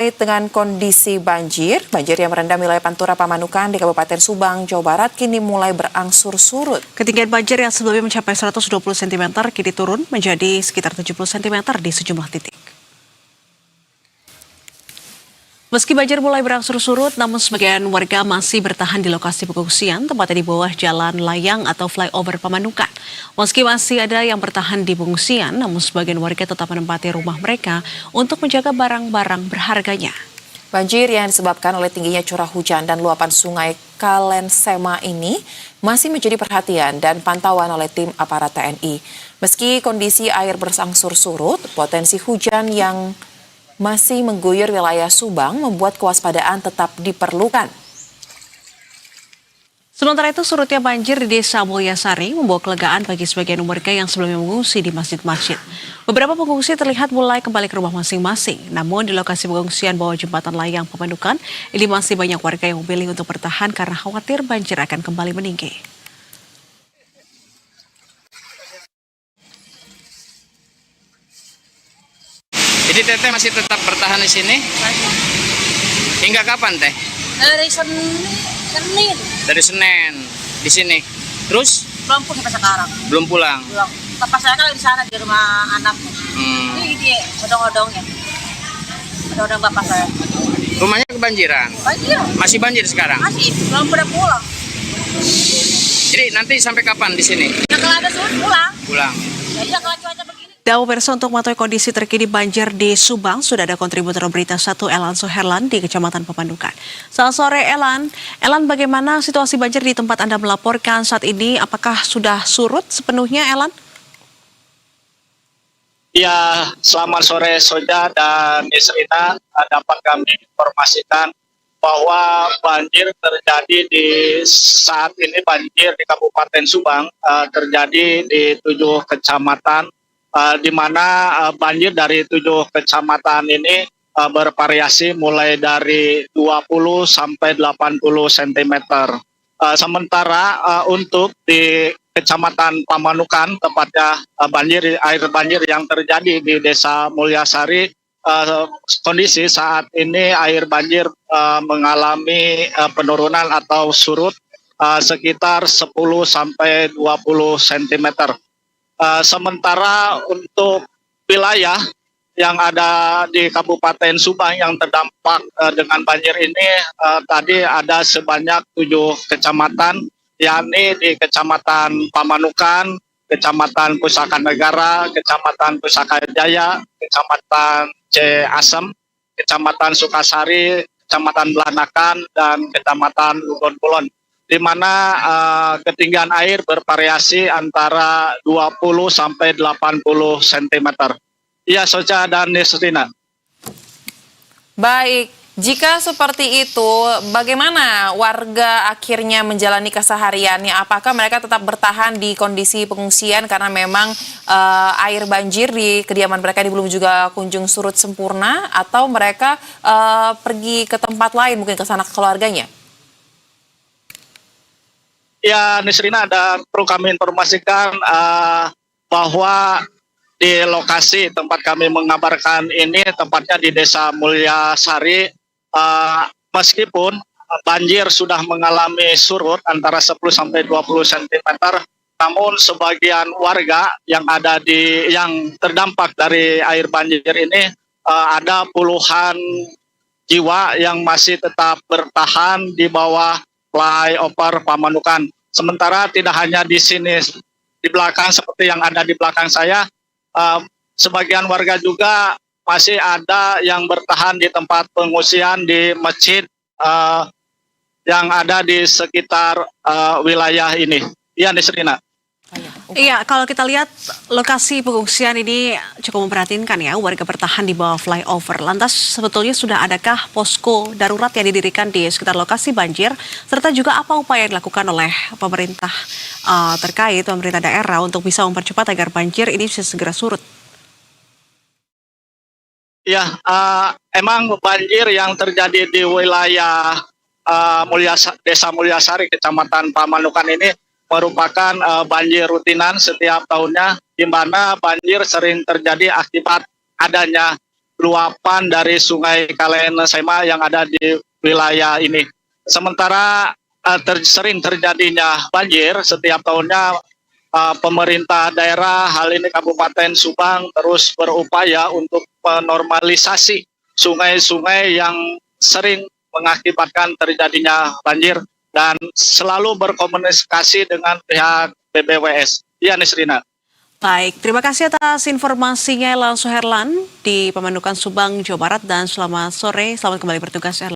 Terkait dengan kondisi banjir yang merendam wilayah Pantura Pamanukan di Kabupaten Subang, Jawa Barat kini mulai berangsur surut. Ketinggian banjir yang sebelumnya mencapai 120 cm kini turun menjadi sekitar 70 cm di sejumlah titik. Meski banjir mulai berangsur surut, namun sebagian warga masih bertahan di lokasi pengungsian, tempatnya di bawah jalan layang atau flyover Pamanukan. Meski masih ada yang bertahan di pengungsian, namun sebagian warga tetap menempati rumah mereka untuk menjaga barang-barang berharganya. Banjir yang disebabkan oleh tingginya curah hujan dan luapan sungai Kalensema ini masih menjadi perhatian dan pantauan oleh tim aparat TNI. Meski kondisi air berangsur surut, potensi hujan yang masih mengguyur wilayah Subang membuat kewaspadaan tetap diperlukan. Sementara itu, surutnya banjir di Desa Mulyasari membawa kelegaan bagi sebagian warga yang sebelumnya mengungsi di masjid-masjid. Beberapa pengungsi terlihat mulai kembali ke rumah masing-masing. Namun di lokasi pengungsian bawah jembatan layang Pamanukan, ini masih banyak warga yang memilih untuk bertahan karena khawatir banjir akan kembali meninggi. Jadi Teteh masih tetap bertahan di sini? Masih. Hingga kapan Teh? Dari Senin. Dari Senin di sini. Terus? Belum pulang sampai sekarang. Belum pulang? Belum. Bapak saya kan di sana di rumah anaknya. Ini di odong-odongnya. Odong-odong bapak saya. Rumahnya kebanjiran? Banjir. Masih banjir sekarang? Masih. Belum pada pulang. Jadi nanti sampai kapan di sini? Ya kalau ada surut pulang. Pulang. Jadi kalau cuaca begini. Dan pemirsa, untuk mengetahui kondisi terkini banjir di Subang, sudah ada kontributor berita 1 Elan Soherlan di Kecamatan Pamanukan. Selamat sore Elan. Elan, bagaimana situasi banjir di tempat Anda melaporkan saat ini? Apakah sudah surut sepenuhnya, Elan? Ya, selamat sore Soja dan Nisrina. Dapat kami informasikan bahwa banjir terjadi di saat ini banjir di Kabupaten Subang terjadi di 7 kecamatan. Di mana banjir dari 7 kecamatan ini bervariasi mulai dari 20 sampai 80 cm. Sementara untuk di Kecamatan Pamanukan, tepatnya air banjir yang terjadi di Desa Mulyasari, kondisi saat ini air banjir mengalami penurunan atau surut sekitar 10 sampai 20 cm. Sementara untuk wilayah yang ada di Kabupaten Subang yang terdampak dengan banjir ini tadi ada sebanyak 7 kecamatan, yakni di Kecamatan Pamanukan, Kecamatan Pusaka Negara, Kecamatan Pusaka Jaya, Kecamatan Ciasem, Kecamatan Sukasari, Kecamatan Belanakan, dan Kecamatan Lugon Kulon, di mana ketinggian air bervariasi antara 20 sampai 80 cm. Iya, Soca dan Nisrina. Baik, jika seperti itu, bagaimana warga akhirnya menjalani kesehariannya? Apakah mereka tetap bertahan di kondisi pengungsian karena memang air banjir di kediaman mereka ini belum juga kunjung surut sempurna, atau mereka pergi ke tempat lain, mungkin ke sana ke keluarganya? Ya, Nisrina, dan perlu kami informasikan bahwa di lokasi tempat kami mengabarkan ini, tempatnya di Desa Mulyasari, meskipun banjir sudah mengalami surut antara 10 sampai 20 cm, namun sebagian warga yang yang terdampak dari air banjir ini ada puluhan jiwa yang masih tetap bertahan di bawah flyover Pamanukan. Sementara tidak hanya di sini, di belakang seperti yang ada di belakang saya, sebagian warga juga masih ada yang bertahan di tempat pengungsian di masjid yang ada di sekitar wilayah ini. Iya, Nisrina. Iya, kalau kita lihat lokasi pengungsian ini cukup memprihatinkan ya, warga bertahan di bawah flyover. Lantas sebetulnya sudah adakah posko darurat yang didirikan di sekitar lokasi banjir, serta juga apa upaya yang dilakukan oleh pemerintah terkait pemerintah daerah untuk bisa mempercepat agar banjir ini bisa segera surut? Ya, emang banjir yang terjadi di wilayah Desa Mulyasari, Kecamatan Pamanukan ini merupakan banjir rutinan setiap tahunnya, di mana banjir sering terjadi akibat adanya luapan dari Sungai Kalen Sema yang ada di wilayah ini. Sementara sering terjadinya banjir setiap tahunnya, pemerintah daerah, hal ini Kabupaten Subang, terus berupaya untuk menormalisasi sungai-sungai yang sering mengakibatkan terjadinya banjir dan selalu berkomunikasi dengan pihak BBWS. Iya, Nisrina. Baik, terima kasih atas informasinya Elan Suherlan di Pemandukan Subang, Jawa Barat, dan selamat sore, selamat kembali bertugas Erlan.